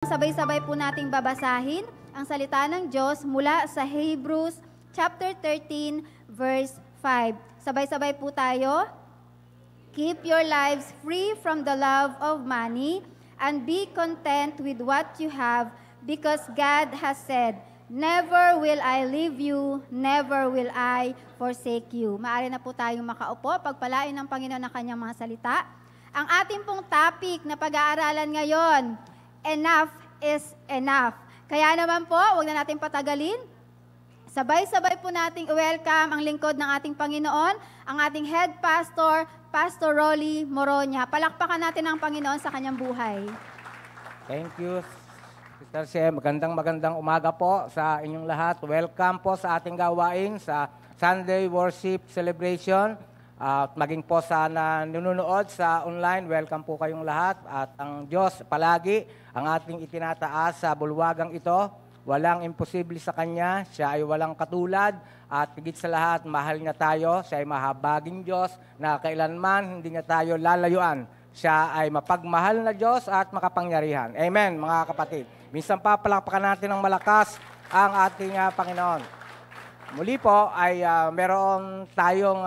Sabay-sabay po nating babasahin ang salita ng Diyos mula sa Hebrews chapter 13 verse 5. Sabay-sabay po tayo. Keep your lives free from the love of money and be content with what you have because God has said, never will I leave you, never will I forsake you. Maaari na po tayong makaupo, pagpalain ng Panginoon ang kanyang mga salita. Ang ating pong topic na pag-aaralan ngayon, enough is enough. Kaya naman po, huwag na natin patagalin. Sabay-sabay po nating welcome ang lingkod ng ating Panginoon, ang ating head pastor, Pastor Rolly Moronia. Palakpakan natin ang Panginoon sa kanyang buhay. Thank you, Sister Shem. Magandang umaga po sa inyong lahat. Welcome po sa ating gawain sa Sunday Worship Celebration. At maging po sa nanonood sa online, welcome po kayong lahat. At ang Diyos palagi ang ating itinataas sa bulwagang ito. Walang imposible sa Kanya. Siya ay walang katulad. At higit sa lahat, mahal niya tayo. Siya ay mahabaging Diyos na kailanman hindi niya tayo lalayuan. Siya ay mapagmahal na Diyos at makapangyarihan. Amen, mga kapatid. Minsan pa palakpakan natin ng malakas ang ating Panginoon. Muli po ay meron tayong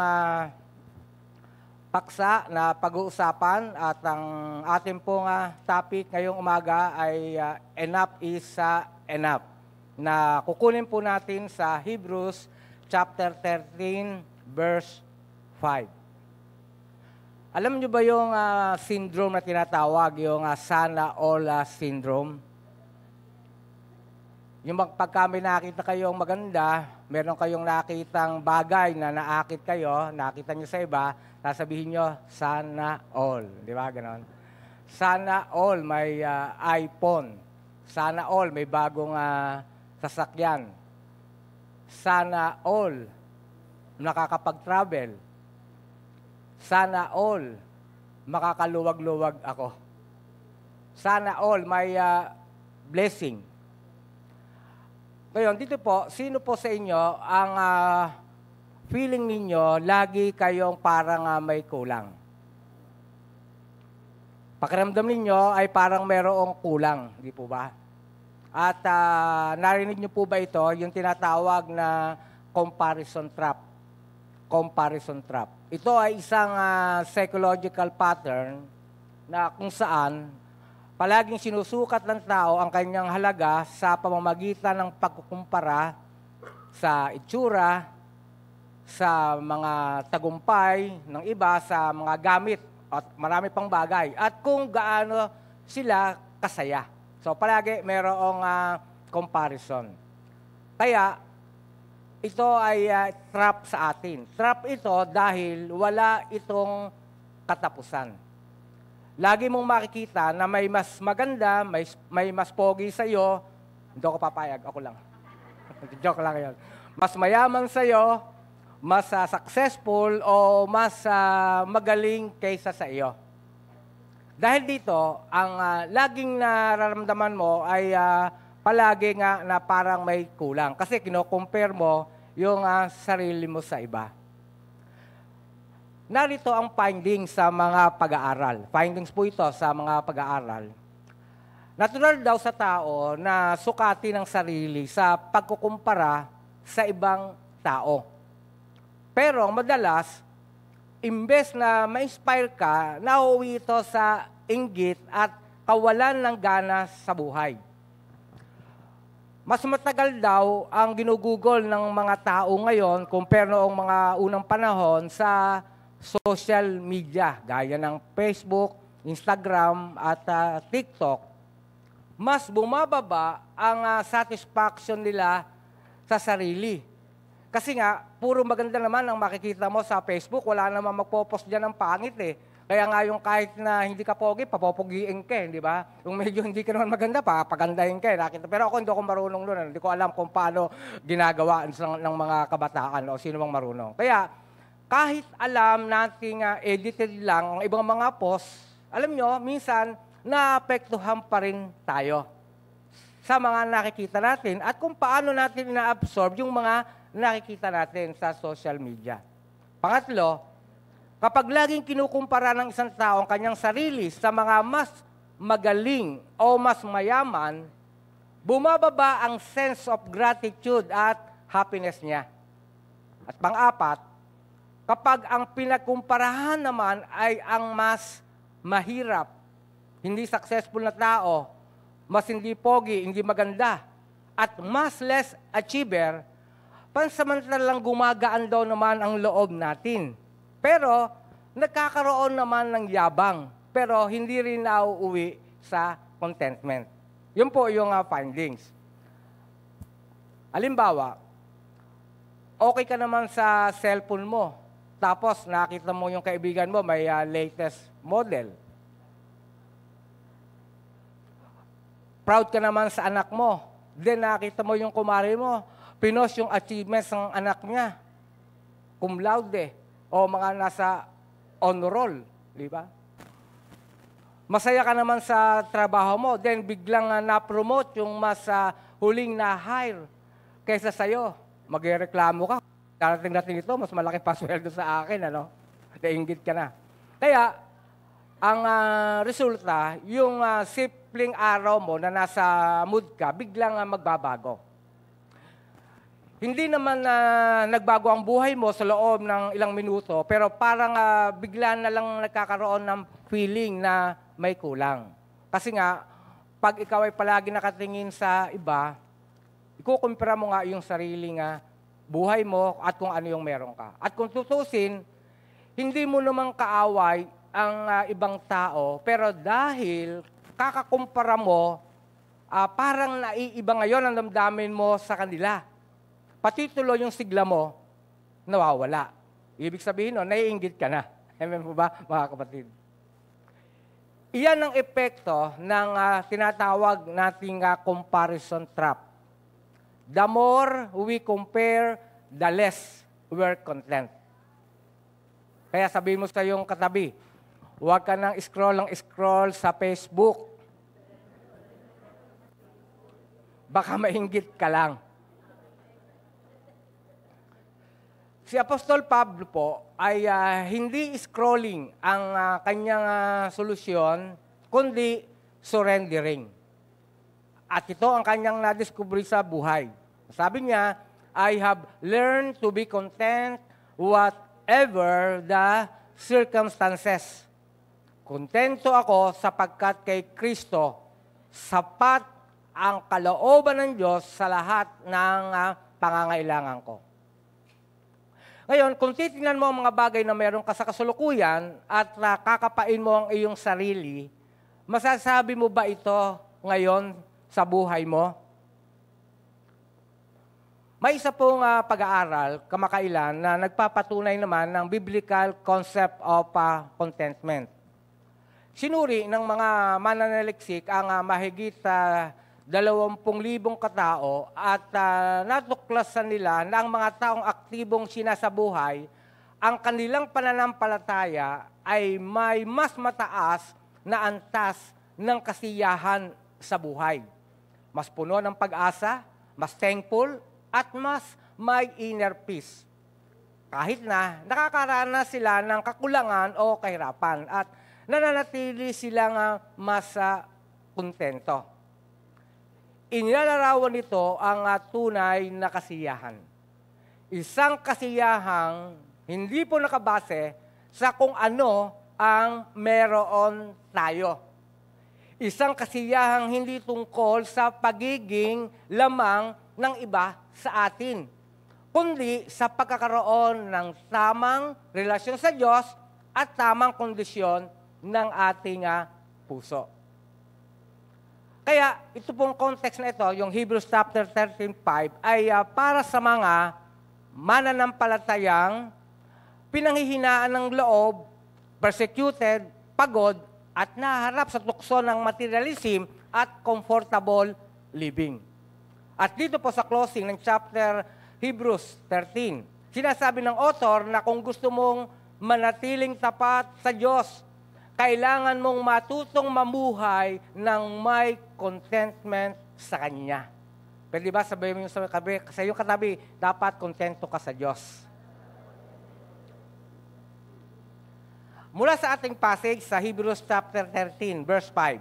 paksa na pag-uusapan at ang ating pong topic ngayong umaga ay enough is enough na kukunin po natin sa Hebrews chapter 13 verse 5. Alam niyo ba yung syndrome na tinatawag, yung sana all syndrome? Yung pagka may nakita kayong maganda, meron kayong nakitang bagay na naakit kayo, nakita niyo sa iba, sasabihin nyo, sana all. Di ba? Ganon. Sana all may iPhone. Sana all may bagong sasakyan. Sana all nakakapag-travel. Sana all makakaluwag-luwag ako. Sana all may blessing. Ngayon, dito po, sino po sa inyo ang feeling ninyo, lagi kayong parang may kulang? Pakiramdam ninyo ay parang merong kulang, di po ba? At narinig nyo po ba ito, yung tinatawag na comparison trap? Comparison trap. Ito ay isang psychological pattern na kung saan palaging sinusukat ng tao ang kanyang halaga sa pamamagitan ng pagkukumpara sa itsura, sa mga tagumpay ng iba, sa mga gamit at marami pang bagay at kung gaano sila kasaya. So palagi mayroong comparison. Kaya ito ay trap sa atin. Trap ito dahil wala itong katapusan. Lagi mong makikita na may mas maganda, may mas pogi sa'yo. Hindi ako papayag, ako lang. Joke lang yun. Mas mayaman sa'yo, mas successful o mas magaling kaysa sa iyo. Dahil dito, ang laging nararamdaman mo ay palagi nga na parang may kulang. Kasi kino-compare mo yung sarili mo sa iba. Narito ang findings sa mga pag-aaral. Findings po ito sa mga pag-aaral. Natural daw sa tao na sukatin ang sarili sa pagkukumpara sa ibang tao. Pero madalas, imbes na ma-inspire ka, nauwi ito sa inggit at kawalan ng gana sa buhay. Mas matagal daw ang ginugugol ng mga tao ngayon compare noong mga unang panahon sa social media, gaya ng Facebook, Instagram at TikTok. Mas bumababa ang satisfaction nila sa sarili. Kasi nga, puro maganda naman ang makikita mo sa Facebook. Wala naman magpo-post dyan ng pangit eh. Kaya nga yung kahit na hindi ka pogi, papopogiin ka, di ba? Yung medyo hindi ka naman maganda, papagandahin ka. Nakita. Pero ako hindi ako marunong doon. Hindi ko alam kung paano ginagawa ng mga kabataan o sino mang marunong. Kaya, kahit alam nating edited lang ang ibang mga post, alam nyo, minsan, naapektuhan pa rin tayo sa mga nakikita natin at kung paano natin ina-absorb yung mga nakikita natin sa social media. Pangatlo, kapag laging kinukumpara ng isang tao ang kanyang sarili sa mga mas magaling o mas mayaman, bumababa ang sense of gratitude at happiness niya. At pang-apat, kapag ang pinagkumparahan naman ay ang mas mahirap, hindi successful na tao, mas hindi pogi, hindi maganda, at mas less achiever, pansamantalang gumagaan daw naman ang loob natin. Pero, nagkakaroon naman ng yabang, pero hindi rin nauuwi sa contentment. Yun po yung findings. Halimbawa, okay ka naman sa cellphone mo, tapos nakita mo yung kaibigan mo may latest model. Proud ka naman sa anak mo, then nakita mo yung kumari mo, pinost yung achievements ng anak niya, cum laude, o mga nasa honor roll, di ba? Masaya ka naman sa trabaho mo, then biglang na-promote yung mas huling na-hire kaysa sa'yo. Magreklamo ka. Darating natin ito, mas malaki pa sweldo sa akin, ano? Nainggit ka na. Kaya, ang resulta, yung simpleng araw mo na nasa mood ka, biglang magbabago. Hindi naman nagbago ang buhay mo sa loob ng ilang minuto, pero parang bigla na lang nagkakaroon ng feeling na may kulang. Kasi nga, pag ikaw ay palagi nakatingin sa iba, ikukumpara mo nga yung sariling buhay mo at kung ano yung meron ka. At kung tutusin, hindi mo namang kaaway ang ibang tao, pero dahil kakakumpara mo, parang naiiba ngayon ang damdamin mo sa kanila. Pati tuloy yung sigla mo, nawawala. Ibig sabihin, naiinggit ka na. Amen po ba, mga kapatid? Iyan ang epekto ng tinatawag nating comparison trap. The more we compare, the less we're content. Kaya sabihin mo sa iyong katabi, huwag ka nang scroll sa Facebook. Baka mainggit ka lang. Si Apostol Pablo po ay hindi scrolling ang kanyang solusyon, kundi surrendering. At ito ang kanyang nadiskubre sa buhay. Sabi niya, I have learned to be content whatever the circumstances. Kontento ako sapagkat kay Kristo, sapat ang kalooban ng Diyos sa lahat ng pangangailangan ko. Ngayon, kung titingnan mo ang mga bagay na meron ka sa kasulukuyan at kakapain mo ang iyong sarili, masasabi mo ba ito ngayon sa buhay mo? May isa pong pag-aaral kamakailan na nagpapatunay naman ng biblical concept of contentment. Sinuri ng mga mananaliksik ang mahigit 20,000 katao at natuklasan nila na ang mga taong aktibong sinasabuhay, ang kanilang pananampalataya ay may mas mataas na antas ng kasiyahan sa buhay. Mas puno ng pag-asa, mas thankful, at mas may inner peace. Kahit na nakakaranas sila ng kakulangan o kahirapan at nananatili silang mas kontento. Inilalarawan nito ang tunay na kasiyahan. Isang kasiyahang hindi po nakabase sa kung ano ang meron tayo. Isang kasiyahang hindi tungkol sa pagiging lamang ng iba sa atin, kundi sa pagkakaroon ng tamang relasyon sa Diyos at tamang kondisyon ng ating puso. Kaya ito pong context na ito, yung Hebrews chapter 13:5, ay para sa mga mananampalatayang pinanghihinaan ng loob, persecuted, pagod, at naharap sa tukso ng materialism at comfortable living. At dito po sa closing ng chapter Hebrews 13, sinasabi ng author na kung gusto mong manatiling tapat sa Diyos, kailangan mong matutong mamuhay ng may contentment sa Kanya. Pwede ba sabihin mo sa iyong katabi, dapat kontento ka sa Diyos. Mula sa ating passage sa Hebrews chapter 13, verse 5,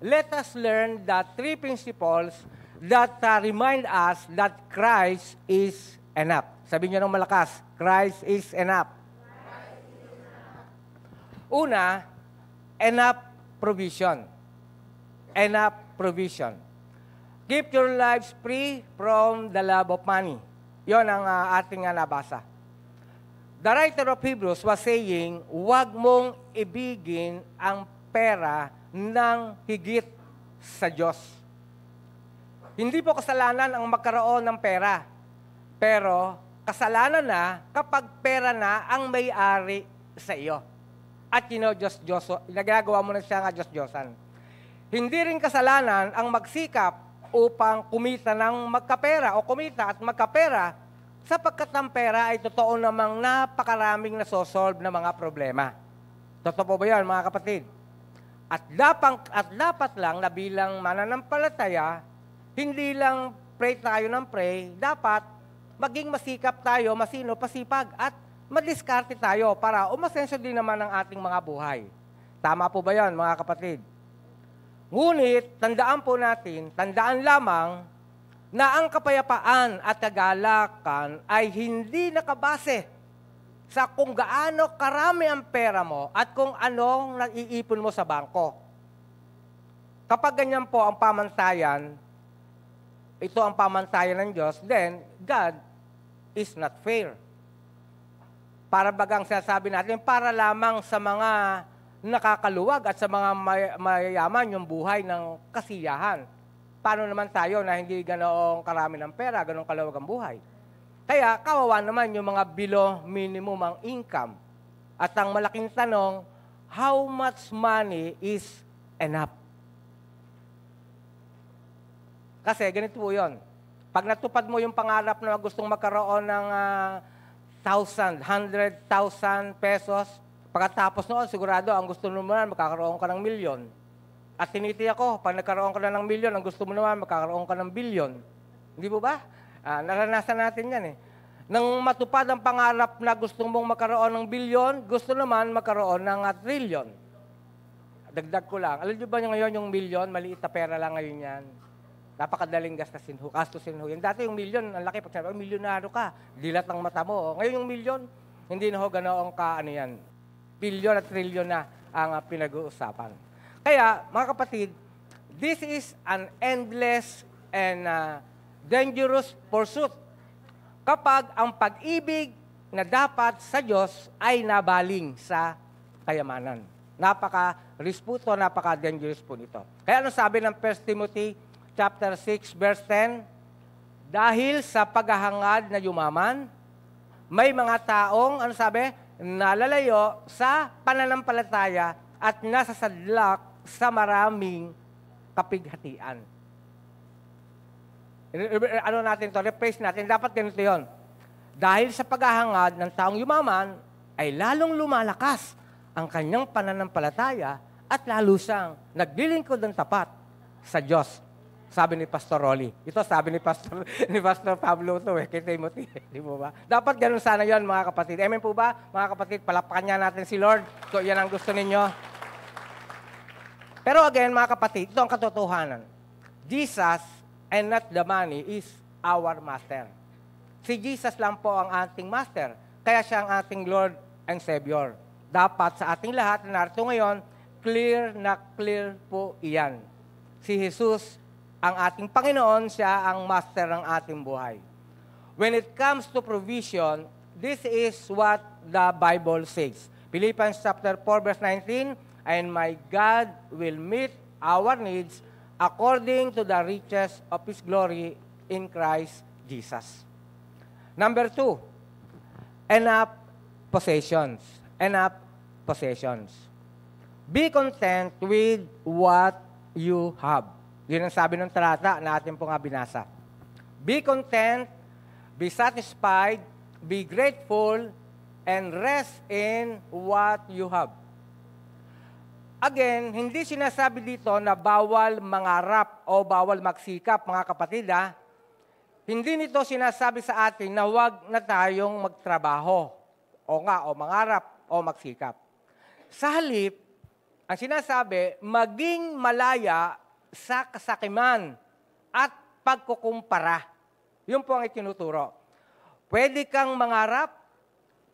let us learn the three principles that remind us that Christ is enough. Sabihin niyo ng malakas, Christ is enough. Una, enough provision. Enough provision. Keep your lives free from the love of money. Yon ang ating nabasa. The writer of Hebrews was saying, huwag mong ibigin ang pera ng higit sa Diyos. Hindi po kasalanan ang magkaroon ng pera. Pero kasalanan na kapag pera na ang may-ari sa iyo. At ginagawa mo na siya nga Diyos-Diyosan. Hindi rin kasalanan ang magsikap upang kumita ng magkapera o kumita at magkapera sapagkat ang pera ay totoo namang napakaraming nasosolve na mga problema. Totoo po ba yan, mga kapatid? At dapat lang na bilang mananampalataya, hindi lang pray tayo ng pray, dapat maging masikap tayo, masino, pasipag, at madiskarte tayo para umasenso din naman ang ating mga buhay. Tama po ba yan, mga kapatid? Ngunit, tandaan lamang, na ang kapayapaan at kagalakan ay hindi nakabase sa kung gaano karami ang pera mo at kung anong naiipon mo sa bangko. Kapag ganyan po ang pamantayan, ito ang pamantayan ng Diyos, then God is not fair. Para bagang sinasabi natin, para lamang sa mga nakakaluwag at sa mga mayayaman yung buhay ng kasiyahan. Paano naman tayo na hindi ganoong karami ng pera, ganoong kalawag ang buhay? Kaya kawawa naman yung mga below minimum ang income. At ang malaking tanong, how much money is enough? Kasi ganito po yun. Pag natupad mo yung pangarap na gustong magkaroon ng 100,000 pesos, pagkatapos noon, sigurado, ang gusto mo naman, magkakaroon ka ng milyon. At tinitiyak ko, pag nagkaroon ka na ng milyon, ang gusto mo naman, magkakaroon ka ng bilyon. Hindi po ba? Naranasan natin yan eh. Nang matupad ang pangarap na gusto mong magkaroon ng bilyon, gusto naman magkaroon ng trilyon. Dagdag ko lang. Alam niyo ba ngayon yung milyon, maliit na pera lang ngayon yan. Napakadaling gastusin ho. Yung dati yung milyon, ang laki. Pag sabi, milyonaro ka, dilat ang mata mo. Ngayon yung milyon, hindi na ho ganoong yan. Bilyon at trilyon na ang pinag-uusapan. Kaya, mga kapatid, this is an endless and dangerous pursuit. Kapag ang pag-ibig na dapat sa Diyos ay nabaling sa kayamanan. Napaka-risputo, napaka-dangerous po nito. Kaya ano sabi ng 1 Timothy chapter 6, verse 10? Dahil sa paghahangad na yumaman, may mga taong, ano sabi? Nalalayo sa pananampalataya at nasasadlak sa maraming kapighatian. Ano natin to? Rephrase natin. Dapat ganito yun. Dahil sa paghahangad ng taong yumaman, ay lalong lumalakas ang kanyang pananampalataya at lalo siyang naglilingkod ng tapat sa Diyos. Sabi ni Pastor Rolly. Ito sabi ni Pastor Pablo ito kay Timothy. Di po ba? Dapat ganun sana yon mga kapatid. Amen po ba? Mga kapatid, palapakan niya natin si Lord. So, yan ang gusto ninyo. Pero again, mga kapatid, ito ang katotohanan. Jesus and not the money is our master. Si Jesus lang po ang ating master. Kaya siya ang ating Lord and Savior. Dapat sa ating lahat na narito ngayon, clear na clear po iyan. Si Jesus ang ating Panginoon, siya ang master ng ating buhay. When it comes to provision, this is what the Bible says. Philippians chapter 4, verse 19, and my God will meet our needs according to the riches of His glory in Christ Jesus. Number 2, enough possessions. Enough possessions. Be content with what you have. Yun ang sabi ng talata na atin po nga binasa. Be content, be satisfied, be grateful, and rest in what you have. Again, hindi sinasabi dito na bawal mangarap o bawal magsikap, mga kapatid, ha? Hindi nito sinasabi sa atin na huwag na tayong magtrabaho o mangarap o magsikap. Sa halip, Ang sinasabi, maging malaya sa kasakiman at pagkukumpara. Yun po ang itinuturo. Pwede kang mangarap,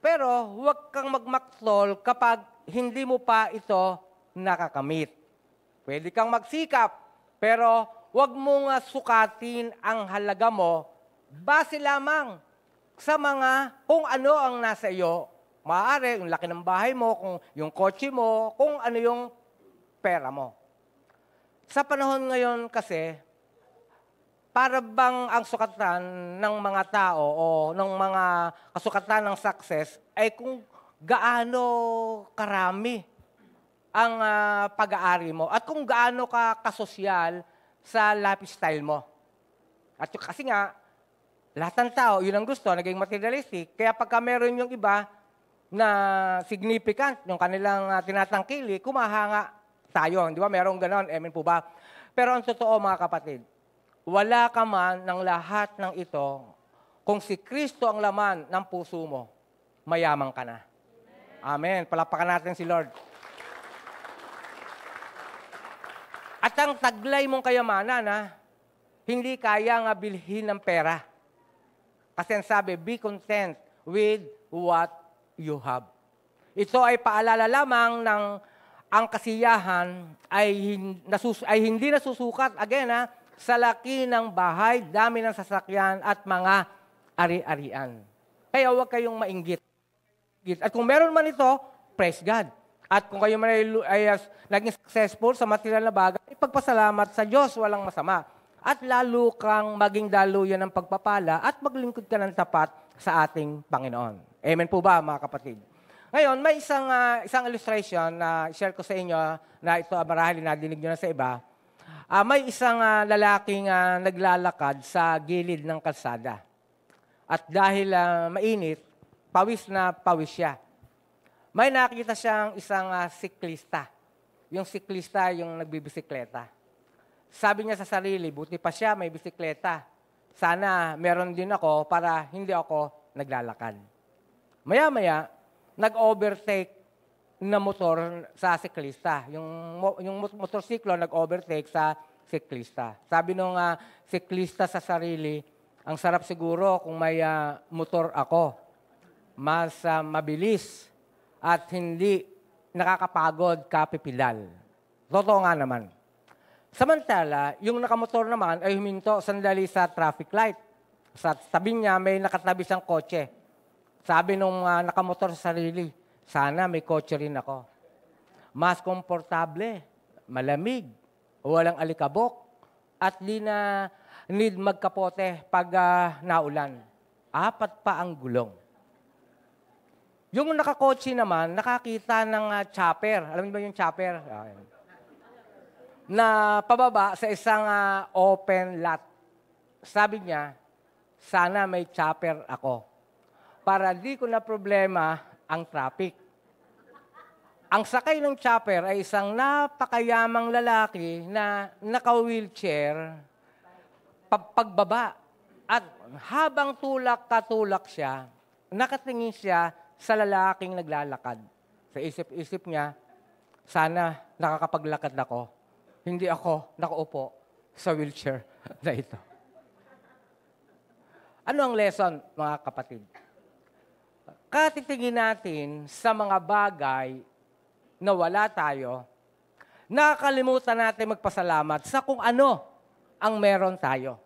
pero huwag kang magmaktol kapag hindi mo pa ito nakakamit. Pwede kang magsikap, pero huwag mong sukatin ang halaga mo base lamang sa mga kung ano ang nasa iyo. Maaari, yung laki ng bahay mo, kung yung kotse mo, kung ano yung pera mo. Sa panahon ngayon kasi, para bang ang sukatan ng mga tao o ng mga kasukatan ng success ay kung gaano karami ang pag-aari mo at kung gaano ka kasosyal sa lifestyle mo. At kasi nga, lahat ng tao, yun ang gusto, naging materialistic. Kaya pagka meron yung iba na significant, yung kanilang tinatangkili, kumahanga tayo. Di ba? Merong ganon. Amen po ba? Pero ang totoo, mga kapatid, wala ka man ng lahat ng ito, kung si Kristo ang laman ng puso mo, mayaman ka na. Amen. Palapakan natin si Lord. At ang taglay mong kayamanan, hindi kaya nga bilhin ng pera. Kasi ang sabi, be content with what you have. Ito ay paalala lamang ng ang kasiyahan ay hindi nasusukat, again sa laki ng bahay, dami ng sasakyan at mga ari-arian. Kaya huwag kayong mainggit. At kung meron man ito, praise God. At kung kayo man ay naging successful sa material na bagay, ipagpasalamat sa Diyos, walang masama. At lalo kang maging daluyan ng pagpapala at maglingkod ka ng tapat sa ating Panginoon. Amen po ba, mga kapatid? Ngayon, may isang illustration na share ko sa inyo na ito marahil nadinig nyo na sa iba. May isang lalaking naglalakad sa gilid ng kalsada. At dahil mainit, pawis na pawis siya. May nakita siyang isang siklista. Yung siklista, yung nagbibisikleta. Sabi niya sa sarili, buti pa siya, may bisikleta. Sana meron din ako para hindi ako naglalakad. Maya-maya, nag-overtake na motor sa siklista. Yung motorsiklo nag-overtake sa siklista. Sabi nung siklista sa sarili, ang sarap siguro kung may motor ako. Mas mabilis at hindi nakakapagod kapipilal. Totoo nga naman. Samantala, yung nakamotor naman ay huminto sandali sa traffic light. Sa tabi niya may nakatabi siyang kotse. Sabi nung nakamotor sa sarili, sana may kotse rin ako. Mas komportable, malamig, walang alikabok, at di na need magkapote pag naulan. 4 pa ang gulong. Yung nakakotse naman, nakakita ng chopper. Alam niyo ba yung chopper? Na pababa sa isang open lot. Sabi niya, sana may chopper ako para di ko na problema ang traffic. Ang sakay ng chopper ay isang napakayamang lalaki na naka-wheelchair pagbaba. At habang tulak siya, nakatingin siya sa lalaking naglalakad. Sa isip-isip niya, sana nakakapaglakad ako. Hindi ako nakaupo sa wheelchair na ito. Ano ang lesson, mga kapatid? Katitingin natin sa mga bagay na wala tayo, nakakalimutan natin magpasalamat sa kung ano ang meron tayo.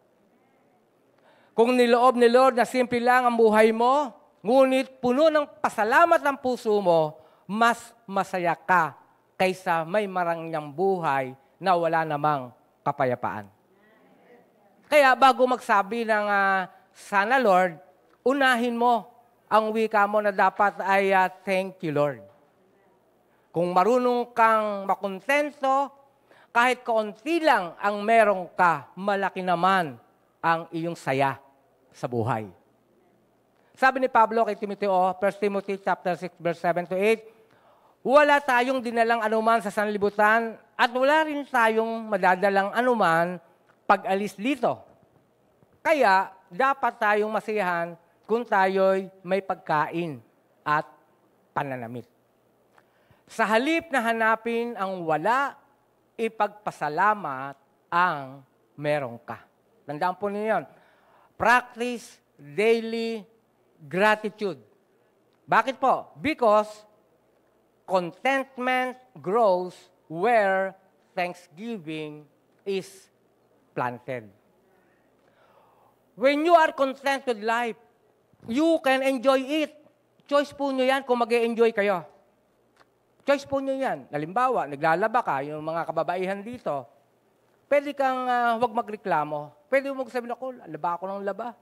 Kung niloob ni Lord na simple lang ang buhay mo, ngunit puno ng pasalamat ang puso mo, mas masaya ka kaysa may marangyang buhay na wala namang kapayapaan. Kaya bago magsabi ng sana Lord, unahin mo ang wika mo na dapat ay thank you Lord. Kung marunong kang makontento, kahit kaunti lang ang merong ka, malaki naman ang iyong saya sa buhay. Sabi ni Pablo kay Timoteo, 1 Timothy chapter 6 verse 7 to 8, wala tayong dinalang anuman sa sanlibutan at wala rin tayong madadalang anuman pag-alis dito. Kaya dapat tayong masiyahan kung tayo'y may pagkain at pananamit. Sa halip na hanapin ang wala, ipagpasalamat ang meron ka. Tandaan po niyo yun. Practice daily gratitude. Bakit po? Because contentment grows where thanksgiving is planted. When you are content with life, you can enjoy it. Choice po nyo yan kung mag-enjoy kayo. Choice po nyo yan. Halimbawa, naglalaba ka, yung mga kababaihan dito, pwede kang huwag magreklamo. Pwede mo magsabi, ako, laba ako ng laba.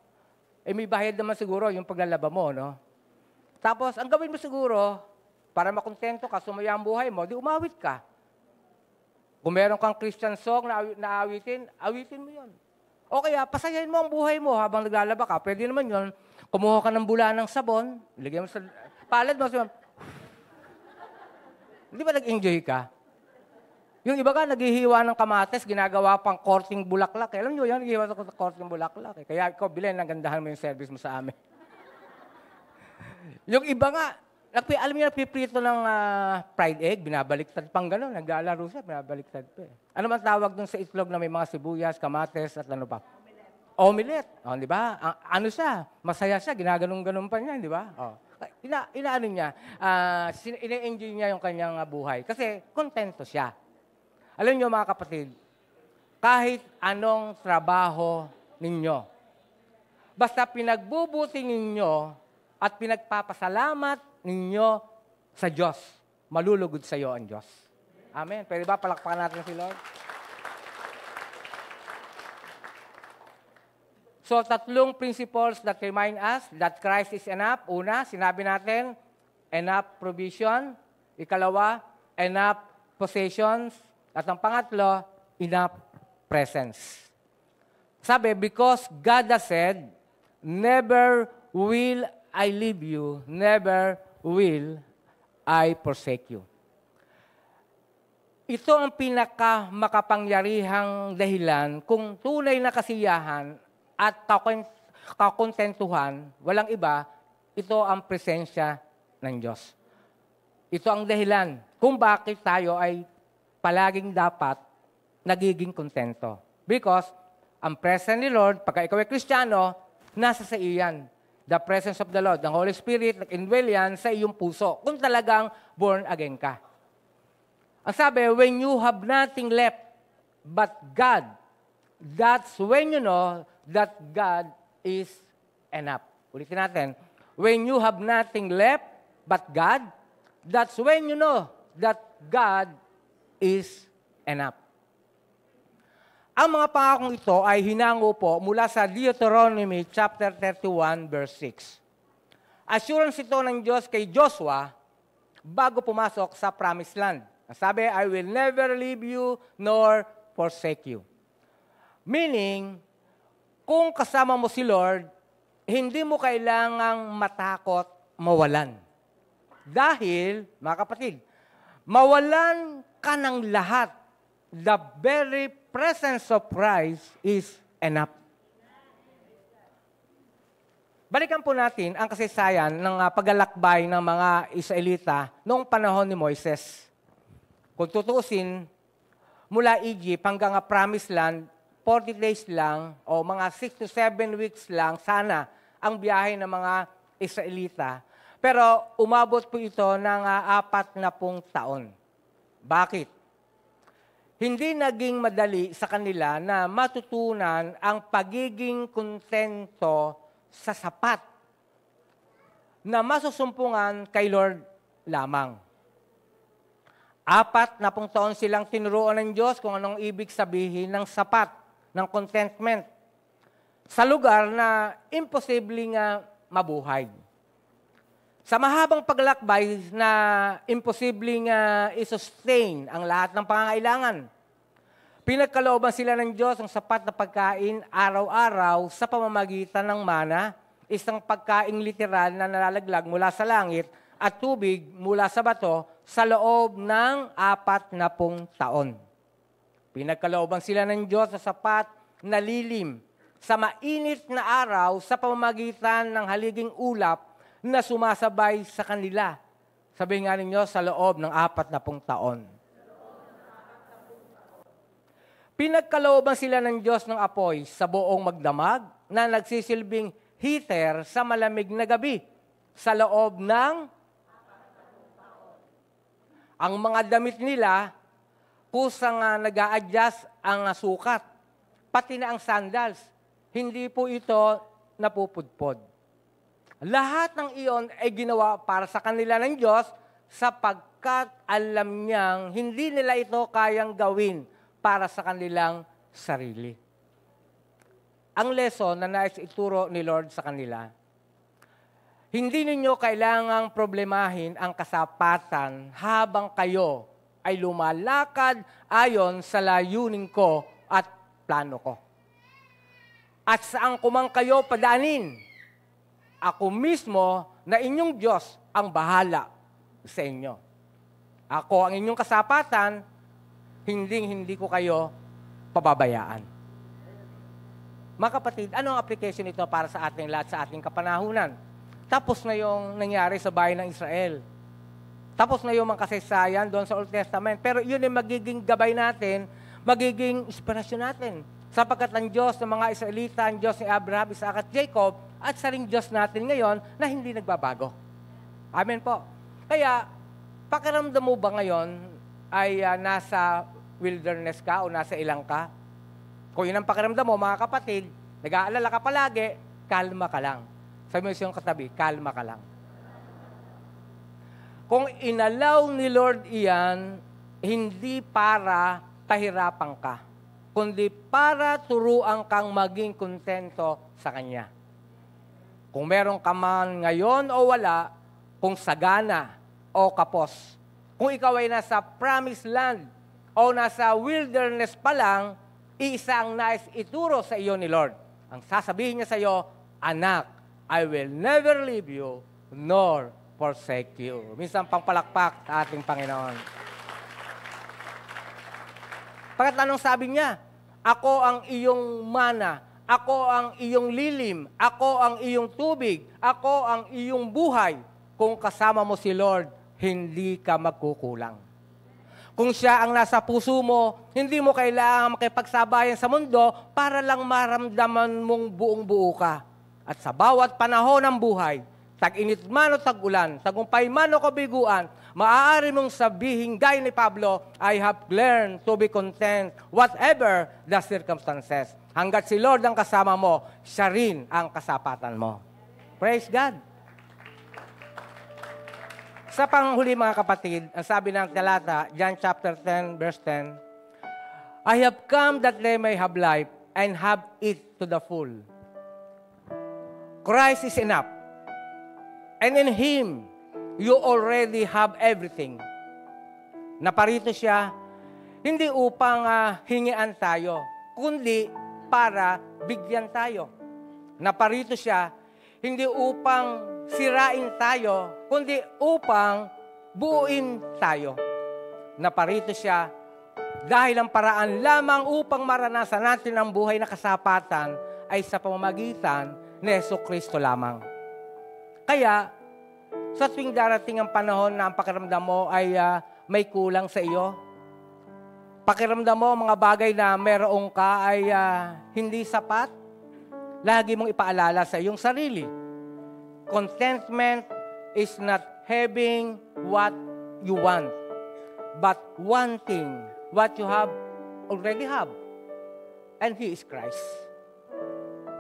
Eh, may bayad naman siguro yung paglalaba mo, no? Tapos, ang gawin mo siguro, para makontento ka, sumaya ang buhay mo, di umawit ka. Kung meron kang Christian song na awitin mo yun. O kaya, pasayahin mo ang buhay mo habang naglalaba ka. Pwede naman yun, kumuha ka ng bula ng sabon, ilagay mo sa palad mo, hindi ba nag-enjoy ka? Yung iba ka, naghihiwa ng kamates, ginagawa pang korting bulaklak. Alam nyo yan, naghihiwa sa korting bulaklak. Kaya ikaw, bilhin, nagandahan mo yung service mo sa amin. Yung iba nga, alam niyo, nagpiprito ng fried egg, binabaliktad pang gano'n. Naglalaro siya, binabaliktad pa eh. Ano man tawag dun sa itlog na may mga sibuyas, kamates, at ano pa? Omelette. O, di ba? Ano siya? Masaya siya, ginaganong-ganon pa niya, di ba? O. Inaano niya, ina-enjoy niya yung kanyang buhay. Kasi kontento siya. Alam niyo mga kapatid, kahit anong trabaho ninyo, basta pinagbubuti ninyo at pinagpapasalamat ninyo sa Diyos, malulugod sa iyo ang Diyos. Amen. Pwede ba palakpakan natin si Lord? So, tatlong principles that remind us that Christ is enough. Una, sinabi natin, enough provision. Ikalawa, enough possessions. At ang pangatlo, enough presence. Sabi, because God has said, never will I leave you, never will I forsake you. Ito ang pinakamakapangyarihang dahilan kung tunay na kasiyahan at kakontentuhan, walang iba, ito ang presensya ng Diyos. Ito ang dahilan kung bakit tayo ay palaging dapat nagiging kontento. Because ang presence ni Lord, pagka ikaw ay Kristiyano, nasa sa iyan. The presence of the Lord, the Holy Spirit, nag-indwell yan sa iyong puso. Kung talagang born again ka. Ang sabi, when you have nothing left but God, that's when you know that God is enough. Ulitin natin. When you have nothing left but God, that's when you know that God is enough. Ang mga pangakong ito ay hinango po mula sa Deuteronomy chapter 31, verse 6. Assurance ito ng Diyos kay Joshua bago pumasok sa Promised Land. Sabi, I will never leave you nor forsake you. Meaning, kung kasama mo si Lord, hindi mo kailangang matakot mawalan. Dahil, mga kapatid, mawalan ka ng lahat. The very presence of Christ is enough. Balikan po natin ang kasaysayan ng paglalakbay ng mga Israelita noong panahon ni Moises. Kung tutuusin, mula Egypt hanggang Promised Land, 40 days lang o mga 6 to 7 weeks lang sana ang biyahe ng mga Israelita. Pero umabot po ito ng 40 taon. Bakit? Hindi naging madali sa kanila na matutunan ang pagiging kontento sa sapat na masusumpungan kay Lord lamang. 40 taon silang tinuruan ng Diyos kung anong ibig sabihin ng sapat, ng contentment, sa lugar na imposibleng mabuhay. Sa mahabang paglakbay na imposibleng i-sustain ang lahat ng pangangailangan, pinagkalooban sila ng Diyos ang sapat na pagkain araw-araw sa pamamagitan ng mana, isang pagkain literal na nalalaglag mula sa langit at tubig mula sa bato sa loob ng 40 taon. Pinagkalooban sila ng Diyos sa sapat na lilim sa mainit na araw sa pamamagitan ng haliging ulap na sumasabay sa kanila Sabihin nga ninyo, sa loob ng 40 taon. Pinagkalooban sila ng Diyos ng apoy sa buong magdamag na nagsisilbing heater sa malamig na gabi sa loob ng ang mga damit nila kusang nag-a-adjust ang sukat, pati na ang sandals. Hindi po ito napupudpod. Lahat ng iyon ay ginawa para sa kanila ng Diyos sapagkat alam niyang hindi nila ito kayang gawin para sa kanilang sarili. Ang lesson na nais ituro ni Lord sa kanila, hindi ninyo kailangang problemahin ang kasapatan habang kayo ay lumalakad ayon sa layunin ko at plano ko. At saan ko man kayo padaanin, ako mismo na inyong Diyos ang bahala sa inyo. Ako ang inyong kasapatan, hindi ko kayo pababayaan. Mga kapatid, ano ang application nito para sa ating lahat sa ating kapanahunan? Tapos na yung nangyari sa bayan ng Israel. Tapos na yung mga kasaysayan doon sa Old Testament. Pero yun ay magiging gabay natin, magiging inspirasyon natin. Sapagkat ang Diyos ng mga Israelita, ang Diyos ni Abraham, Isaac at Jacob, at sa ring Diyos natin ngayon na hindi nagbabago. Amen po. Kaya, pakiramdam mo ba ngayon ay nasa wilderness ka o nasa ilang ka? Kung yun ang pakiramdam mo, mga kapatid, nag-aalala ka palagi, kalma ka lang. Sabi mo sa iyong katabi, kalma ka lang. Kung inalaw ni Lord iyan, hindi para pahirapan ka, kundi para turuan kang maging kontento sa Kanya. Kung meron ka man ngayon o wala, kung sagana o kapos, kung ikaw ay nasa promised land o nasa wilderness pa lang, isa ang nais ituro sa iyo ni Lord. Ang sasabihin niya sa iyo, anak, I will never leave you nor forsake you. Minsan pangpalakpak sa ating Panginoon. Pagkat anong sabi niya? Ako ang iyong mana, ako ang iyong lilim, ako ang iyong tubig, ako ang iyong buhay. Kung kasama mo si Lord, hindi ka magkukulang. Kung siya ang nasa puso mo, hindi mo kailangan makipagsabayan sa mundo para lang maramdaman mong buong-buo ka. At sa bawat panahon ng buhay, tag-init man o tag-ulan, tagumpay man o kabiguan, maaari mong sabihin, gaya ni Pablo, I have learned to be content whatever the circumstances. Hanggat si Lord ang kasama mo, siya rin ang kasapatan mo. Praise God! Sa panghuli mga kapatid, ang sabi ng talata, John chapter 10, verse 10, I have come that they may have life and have it to the full. Christ is enough. And in Him, you already have everything. Naparito siya, hindi upang hingian tayo, kundi para bigyan tayo. Naparito siya, hindi upang sirain tayo, kundi upang buuin tayo. Naparito siya dahil ang paraan lamang upang maranasan natin ang buhay na kasapatan ay sa pamamagitan ni Jesucristo lamang. Kaya, sa tuwing darating ang panahon na ang pakiramdam mo ay may kulang sa iyo, pakiramdam mo mga bagay na meron ka ay hindi sapat, lagi mong ipaalala sa iyong sarili. Contentment is not having what you want, but wanting what you already have. And He is Christ.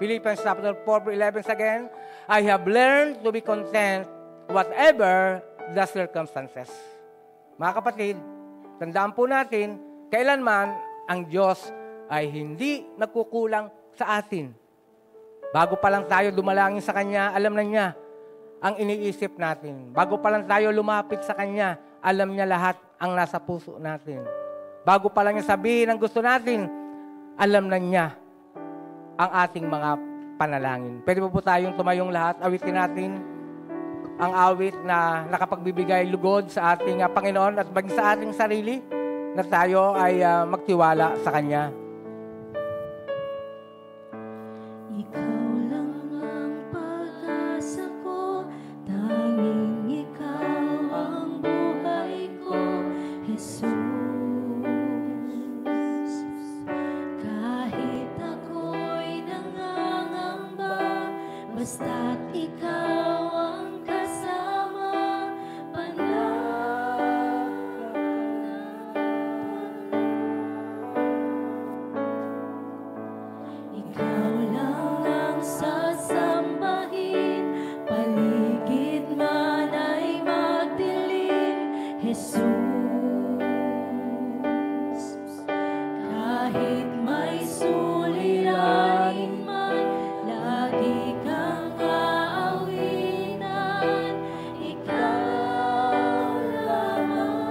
Philippians chapter 4:11 again, I have learned to be content whatever the circumstances. Mga kapatid, tandaan po natin, kailanman ang Diyos ay hindi nagkukulang sa atin. Bago pa lang tayo dumalangin sa Kanya, alam na niya ang iniisip natin. Bago pa lang tayo lumapit sa Kanya, alam niya lahat ang nasa puso natin. Bago pa lang niya sabihin ang gusto natin, alam na niya ang ating mga panalangin. Pwede po tayong tumayong lahat, awitin natin ang awit na nakapagbibigay lugod sa ating Panginoon at maging sa ating sarili na tayo ay magtiwala sa Kanya. Ikaw lang ang pag-asa ko, tanging ikaw ang basta't ikaw ang kasama, pangarap ikaw lang ang sasambahin, paligid man ay magdilim, Jesus. Kahit may suliranin man, lagi kang aawinan, ikaw lamang.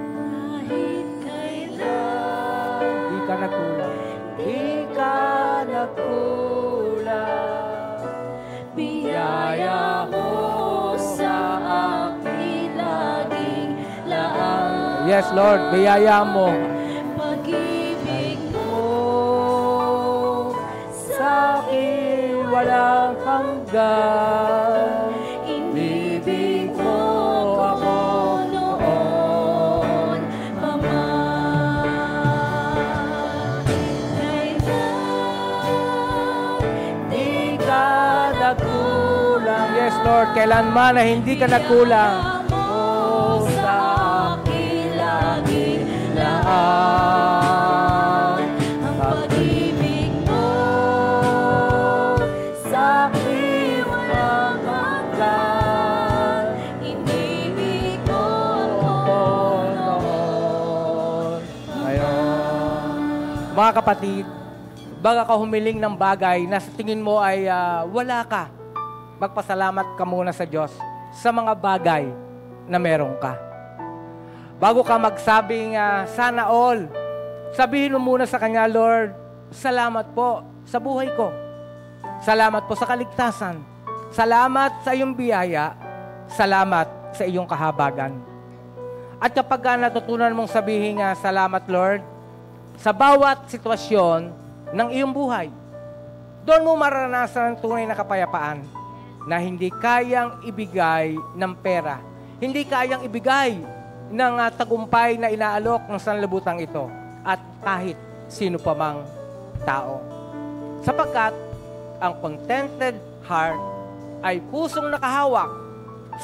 Kahit kailan, Di ka nagkulang. Di ka nagkulang. biyaya mo sa akin laging laan. Yes, Lord, biyaya mo. Pag-ibig mo Sa akin walang hanggan. inibig mo ako noon pa man. Kailan Di ka nagkulang. Yes, Lord, kailanman na hindi ka nagkulang. mo sa akin laging Laan. ang pag-ibig mo Sa akin walang hanggan. inibig mo ako noon. Ngayon, mga kapatid, baga ka humiling ng bagay na sa tingin mo ay wala ka, magpasalamat ka muna sa Diyos sa mga bagay na meron ka. Bago ka magsabing sana all, sabihin mo muna sa Kanya, Lord, salamat po sa buhay ko. Salamat po sa kaligtasan. Salamat sa iyong biyaya. Salamat sa iyong kahabagan. At kapag natutunan mong sabihin salamat, Lord, sa bawat sitwasyon ng iyong buhay, doon mo maranasan ang tunay na kapayapaan na hindi kayang ibigay ng pera, hindi kayang ibigay ng tagumpay na inaalok ng sanlibutan ito at kahit sino pa mang tao. Sapagkat ang contented heart ay pusong nakahawak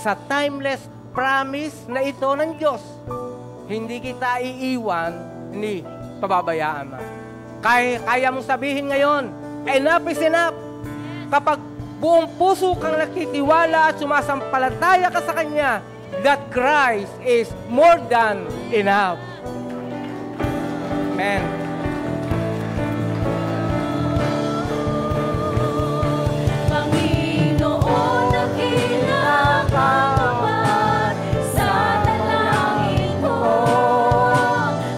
sa timeless promise na ito ng Diyos. Hindi kita iiwan ni pababayaan mo. Kaya mong sabihin ngayon, enough is enough. Kapag buong puso kang nakitiwala at sumasampalataya ka sa Kanya, that Christ is more than enough. Amen. Panginoon, dakila ka man sa dalangin mo.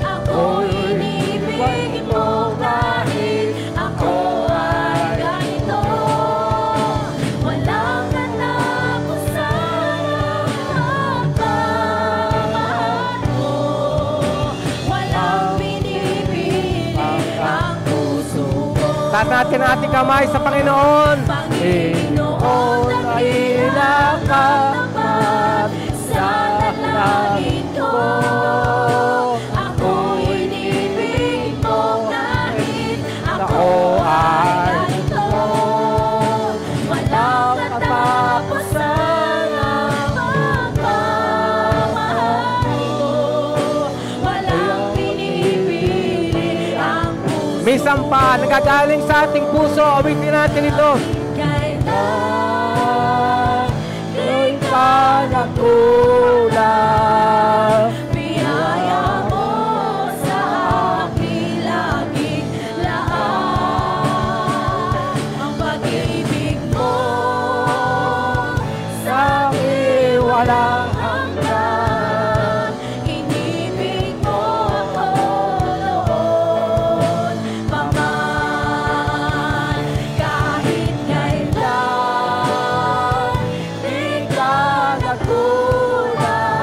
Ako'y inibig mo kahit ako ay ganito. Walang katapusan ang pagmamahal mo. Walang binibili ang puso ko. Taas natin ang ating kamay sa Panginoon. Panginoon, dakila ka naman sa dalangin ko. Ako'y inibig mo kahit ako ay ganito. Walang katapusan ang pagmamahal mo. Walang binibili ang puso. Minsan pa, nagagaling sa ating puso, awitin natin ito. Kailan di ka nagkulang. biyaya mo sa akin laging laan. Ang pag-ibig mo sa akin walang hanggan. Inibig mo ako noon pa man. Kahit kailan di ka nagkulang.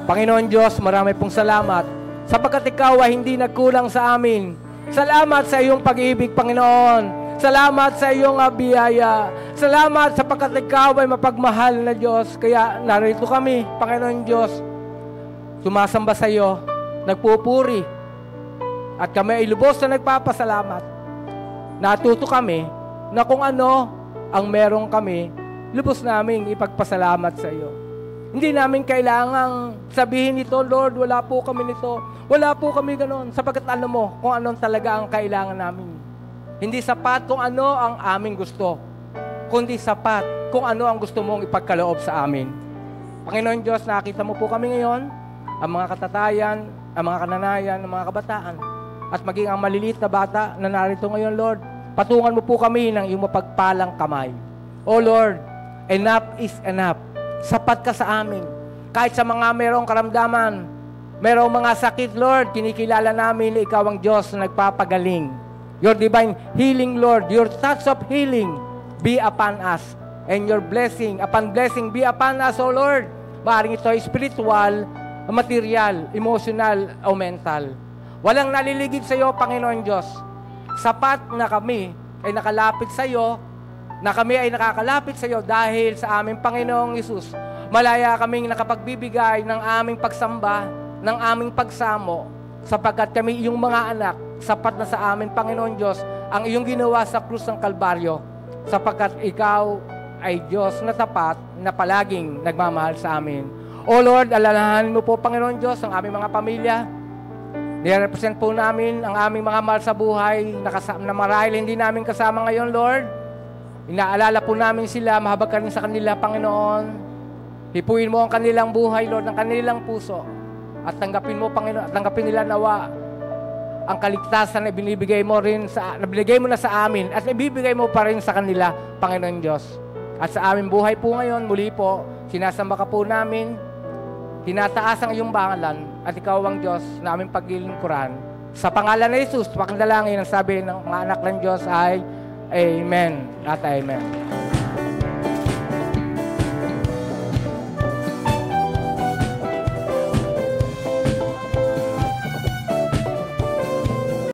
Panginoon Diyos, marami pong salamat sapagkat ikaw ay hindi nagkulang sa amin. Salamat sa iyong pag-ibig, Panginoon. Salamat sa iyong biyaya. Salamat sapagkat ikaw ay mapagmahal na Diyos. Kaya narito kami, Panginoon Diyos, sumasamba sa iyo, nagpupuri, at kami ay lubos na nagpapasalamat. Natuto kami na kung ano ang meron kami, lubos naming ipagpasalamat sa iyo. Hindi namin kailangang sabihin ito, Lord, wala po kami nito. Wala po kami ganon. Sapagkat alam mo kung anong talaga ang kailangan namin. Hindi sapat kung ano ang aming gusto, kundi sapat kung ano ang gusto mong ipagkaloob sa amin. Panginoon Diyos, nakita mo po kami ngayon, ang mga katatayan, ang mga kananayan, ang mga kabataan, at maging ang maliliit na bata na narito ngayon, Lord. Patungan mo po kami ng iyong mapagpalang kamay. O Lord, enough is enough. Sapat ka sa amin. Kahit sa mga merong karamdaman, merong mga sakit, Lord, kinikilala namin na ikaw ang Diyos na nagpapagaling. Your divine healing, Lord, your touch of healing be upon us. And your blessing, upon blessing, be upon us, O Lord. Maaaring ito ay spiritual, material, emotional, o mental. Walang naliligid sa iyo, Panginoon Diyos. Sapat na kami ay nakalapit sa iyo, na kami ay nakakalapit sa iyo dahil sa aming Panginoong Hesus. Malaya kaming nakapagbibigay ng aming pagsamba, ng aming pagsamo, sapagkat kami iyong mga anak, sapat na sa amin, Panginoon Diyos, ang iyong ginawa sa krus ng Kalbaryo, sapagkat ikaw ay Diyos na tapat na palaging nagmamahal sa amin. O Lord, alalahanin mo po, Panginoon Diyos, ang aming mga pamilya. Nirepresent po namin ang aming mga mahal sa buhay na marahil hindi namin kasama ngayon, Lord. Inaalala po namin sila, mahabag ka rin sa kanila, Panginoon. Hipuin mo ang kanilang buhay, Lord, ang kanilang puso. At tanggapin mo, Panginoon, at tanggapin nila nawa ang kaligtasan na binibigay mo rin nabigay mo na sa amin at ibibigay mo pa rin sa kanila, Panginoon Diyos. At sa aming buhay po ngayon, muli po, sinasamba ka po namin, tinataas ang iyong pangalan at ikaw ang Diyos na aming paglilingkuran. Sa pangalan ni Jesus, pakindalangin ang sabi ng mga anak ng Diyos ay Amen at Amen.